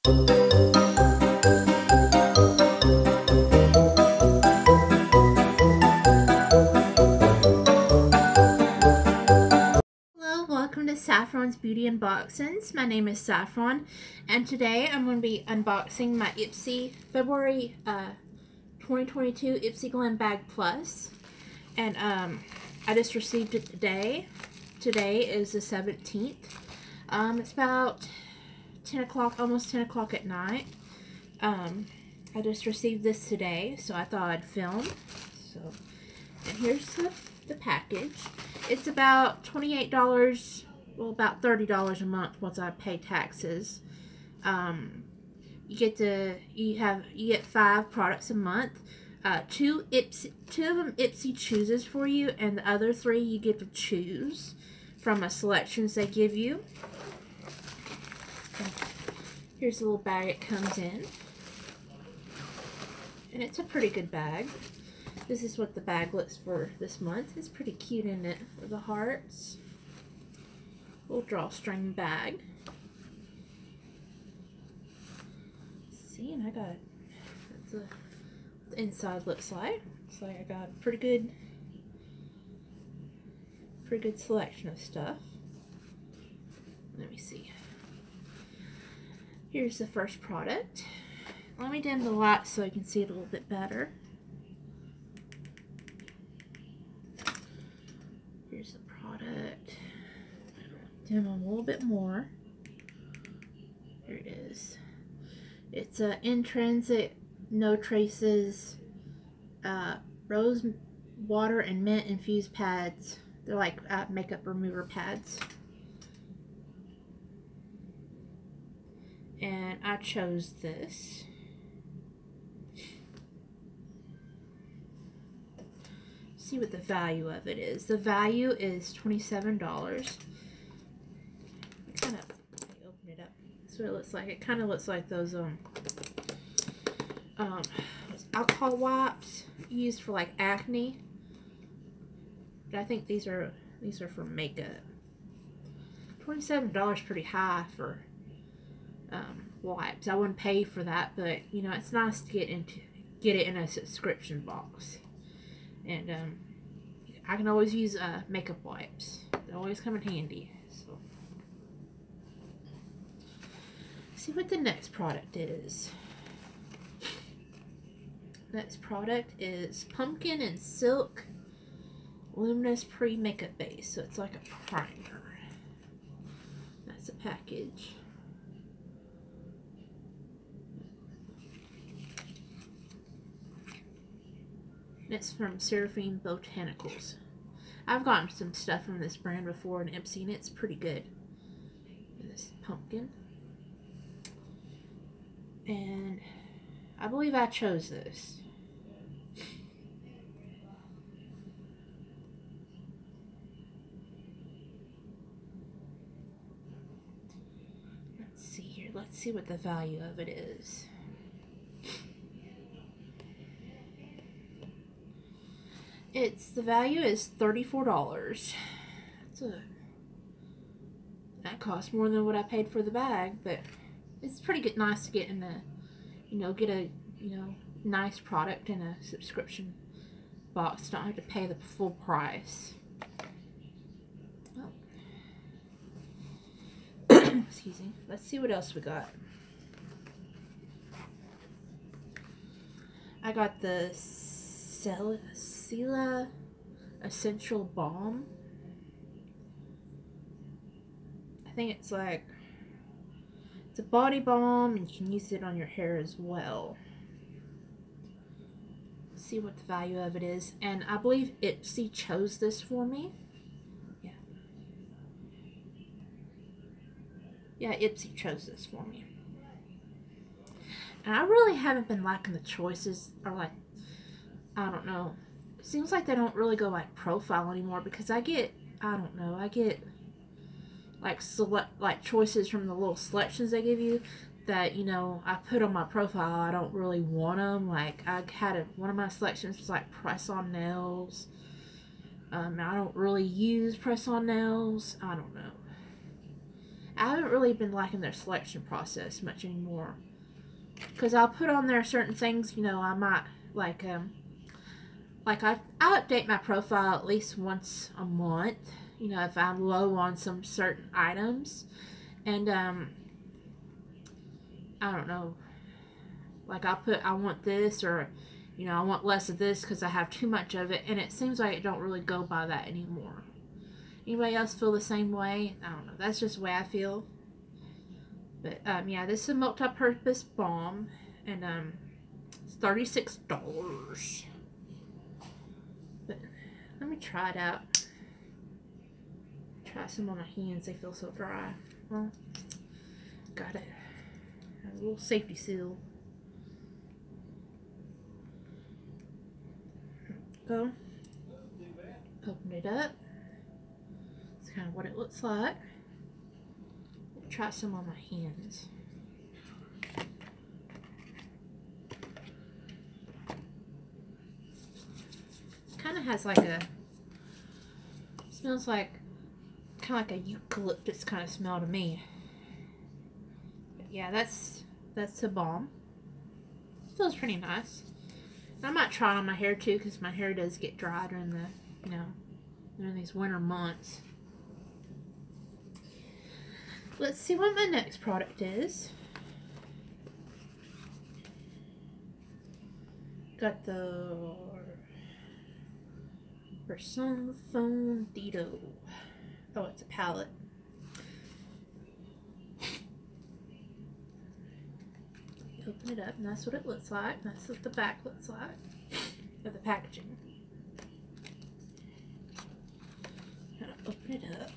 Welcome to Saffron's Beauty Unboxings. My name is Saffron, and today I'm going to be unboxing my Ipsy February 2022 Ipsy Glam Bag Plus. And I just received it today. Today is the 17th. It's about 10 o'clock, almost 10 o'clock at night. I just received this today, so I thought I'd film. So, and here's the package. It's about $28, well, about $30 a month once I pay taxes. You get 5 products a month. Two of them Ipsy chooses for you, and the other 3 you get to choose from a selections they give you. Here's the little bag it comes in, and it's a pretty good bag. This is what the bag looks for this month. It's pretty cute, isn't it? For the hearts. Little drawstring bag. See, and I got that's what the inside looks like. Looks like I got a pretty good selection of stuff. Let me see. Here's the first product. Let me dim the light so I can see it a little bit better. Here's the product. Dim them a little bit more. Here it is. It's a intrinsic, no traces, rose water and mint infused pads. They're like makeup remover pads. And I chose this. See what the value of it is. The value is $27. Let me open it up. That's what it looks like. It kind of looks like those alcohol wipes used for like acne. But I think these are for makeup. $27 pretty high for wipes. I wouldn't pay for that, but you know, it's nice to get it in a subscription box. And I can always use makeup wipes. They always come in handy. So, see what the next product is. Next product is Pumpkin and Silk Luminous Pre-Makeup Base. So it's like a primer. That's a package. It's from Seraphine Botanicals. I've gotten some stuff from this brand before in Ipsy, and it's pretty good. This pumpkin. And I believe I chose this. Let's see here. Let's see what the value of it is. The value is $34. That costs more than what I paid for the bag, but it's pretty good, nice to get in a, nice product in a subscription box. Don't have to pay the full price. Oh. Excuse me. Let's see what else we got. I got the Selecila Essential Balm. I think it's a body balm, and you can use it on your hair as well. Let's see what the value of it is. And I believe Ipsy chose this for me. Yeah, Ipsy chose this for me. And I really haven't been liking the choices, or like, I don't know. It seems like they don't really go like profile anymore, because I get like choices from the little selections they give you that, I put on my profile. I don't really want them. Like, I had one of my selections was like press on nails. I don't really use press on nails. I don't know. I haven't really been liking their selection process much anymore. Because I'll put on there certain things, you know, I might, like I update my profile at least once a month, you know, if I'm low on some certain items. And, I don't know, like I'll put, I want this, or, you know, I want less of this because I have too much of it. And it seems like it don't really go by that anymore. Anybody else feel the same way? I don't know. That's just the way I feel. But, yeah, this is a multi-purpose balm. And, it's $36. But, let me try it out. Try some on my hands. They feel so dry. Well, got it. A little safety seal. Go. Open it up. Kind of what it looks like. Try some on my hands. Kind of has like a, smells like kind of like a eucalyptus kind of smell to me. But yeah, that's the balm. Feels pretty nice. I might try it on my hair too, because my hair does get dry during the, you know, during these winter months. Let's see what my next product is. Got the Person Dito. Oh, it's a palette. Open it up, and that's what it looks like. That's what the back looks like of the packaging. Open it up.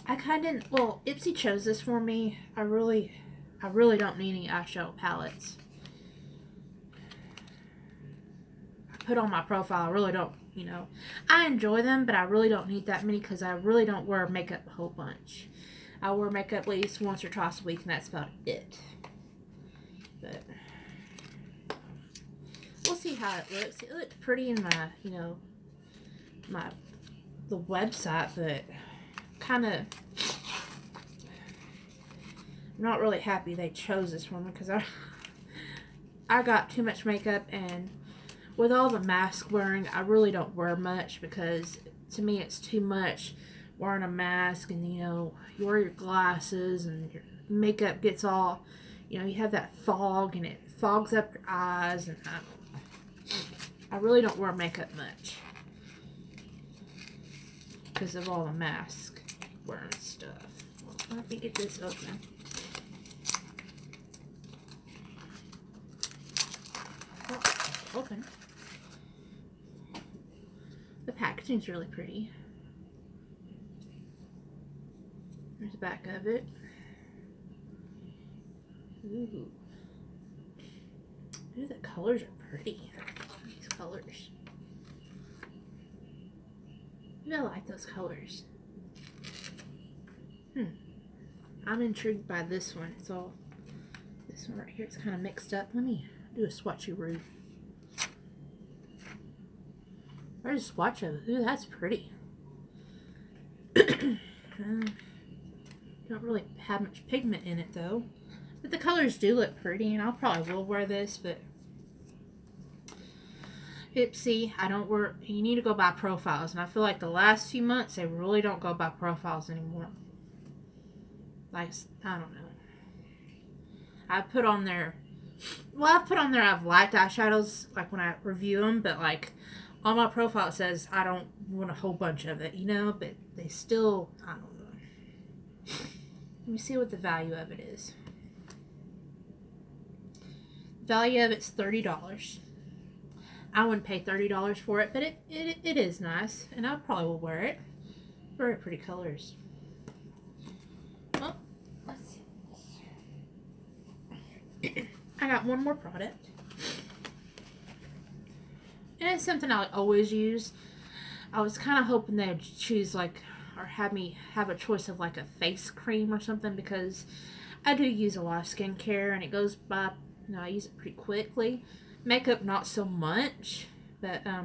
I kind of, well, Ipsy chose this for me. I really don't need any eyeshadow palettes. I put on my profile, I really don't, you know, I enjoy them, but I really don't need that many because I really don't wear makeup a whole bunch. I wear makeup at least once or twice a week, and that's about it. But we'll see how it looks. It looks pretty in my, you know, the website, but kind of, I'm not really happy they chose this one because I got too much makeup, and with all the mask wearing, I really don't wear much because to me it's too much wearing a mask, and you know, you wear your glasses and your makeup gets all, you know, you have that fog and it fogs up your eyes, and I really don't wear makeup much because of all the mask wearing stuff. Well, let me get this open. Oh, open. The packaging's really pretty. There's the back of it. Ooh. Ooh, the colors are pretty. These colors. I like those colors. I'm intrigued by this one. It's all, this one right here, it's kind of mixed up. Let me do a swatcheroo. There's a swatch of it. Ooh, that's pretty. Don't really have much pigment in it though. But the colors do look pretty, and I'll probably will wear this, but Ipsy, I don't wear, you need to go by profiles, and I feel like the last few months they really don't go by profiles anymore. Like, I don't know. I put on there, well, I've put on there I've liked eyeshadows, like when I review them, but like on my profile it says I don't want a whole bunch of it, you know, but they still, I don't know. Let me see what the value of it is. Value of it's $30. I wouldn't pay $30 for it, but it is nice, and I probably will wear it. Very pretty colors. Well, let's see. I got one more product, and it's something I always use. I was kind of hoping they would choose like, or have me have a choice of like a face cream or something, because I do use a lot of skincare, and it goes by, you know, I use it pretty quickly. Makeup not so much, but I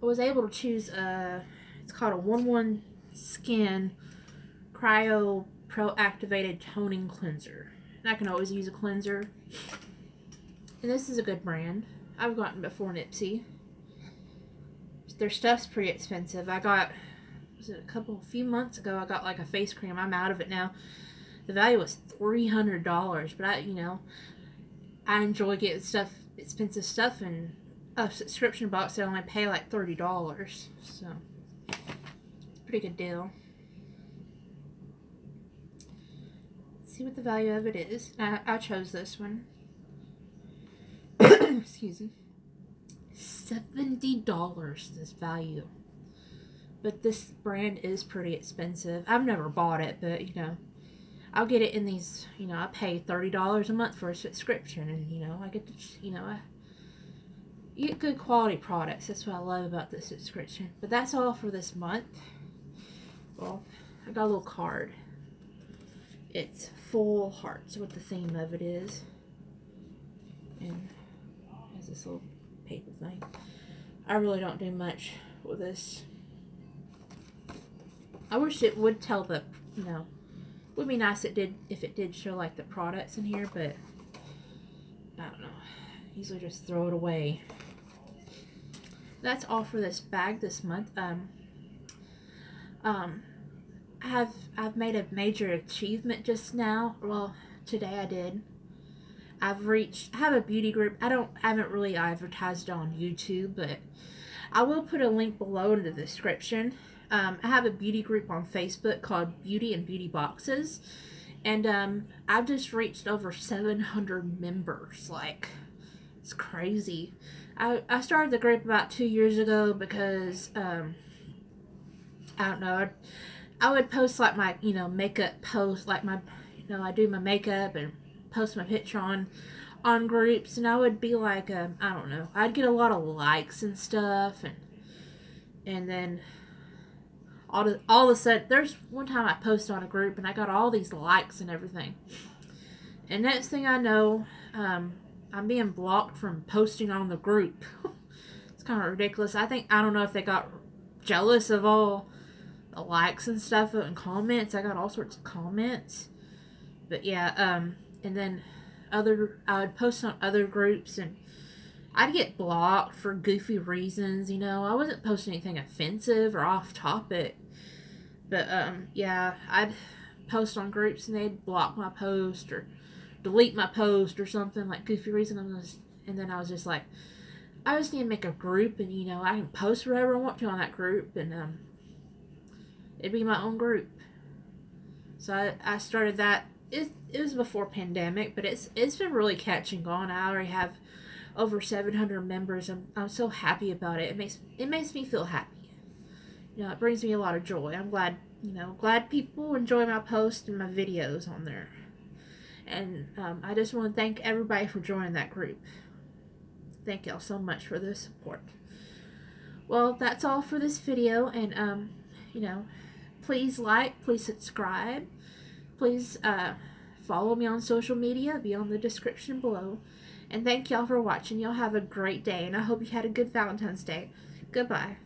was able to choose it's called a 1-1 Skin Cryo Pro Activated Toning Cleanser. And I can always use a cleanser. And this is a good brand. I've gotten before in Ipsy. Their stuff's pretty expensive. I got, was it a few months ago, I got like a face cream. I'm out of it now. The value was $300, but I enjoy getting stuff, expensive stuff, in a subscription box. I only pay like $30, so pretty good deal. Let's see what the value of it is. I chose this one. Excuse me. $70 this value, but this brand is pretty expensive. I've never bought it, but you know, I'll get it in these, you know, I pay $30 a month for a subscription, and you know, I get to, you know, you get good quality products. That's what I love about this subscription. But that's all for this month. Well, I got a little card. It's full hearts, what the theme of it is, and there's this little paper thing. I really don't do much with this. I wish it would tell the, you know, would be nice if it did show like the products in here, but I don't know. Usually just throw it away. That's all for this bag this month. I've made a major achievement just now. Well, today I did. I have a beauty group. I haven't really advertised on YouTube, but I will put a link below in the description. I have a beauty group on Facebook called Beauty and Beauty Boxes, and I've just reached over 700 members. Like, it's crazy. I started the group about 2 years ago because I don't know, I would post like my, you know, makeup post, like my, you know, I do my makeup and post my picture on groups, and I would be like, I don't know, I'd get a lot of likes and stuff, and then all of a sudden, there's one time I posted on a group and I got all these likes and everything, and next thing I know, I'm being blocked from posting on the group. It's kind of ridiculous. I don't know if they got jealous of all the likes and stuff and comments. I got all sorts of comments, but yeah, and then I would post on other groups, and I'd get blocked for goofy reasons, you know. I wasn't posting anything offensive or off topic, but yeah, I'd post on groups and they'd block my post or delete my post or something, like goofy reason. And then I was just like, I just need to make a group, and you know, I can post whatever I want to on that group, and it'd be my own group. So I started that. It was before pandemic, but it's been really catching on. I already have over 700 members. I'm so happy about it. It makes me feel happy. You know, it brings me a lot of joy. I'm glad, you know, glad people enjoy my posts and my videos on there. And I just want to thank everybody for joining that group. Thank y'all so much for the support. Well, that's all for this video, and you know, please like, please subscribe, please follow me on social media, be on the description below. And thank y'all for watching. Y'all have a great day, and I hope you had a good Valentine's Day. Goodbye.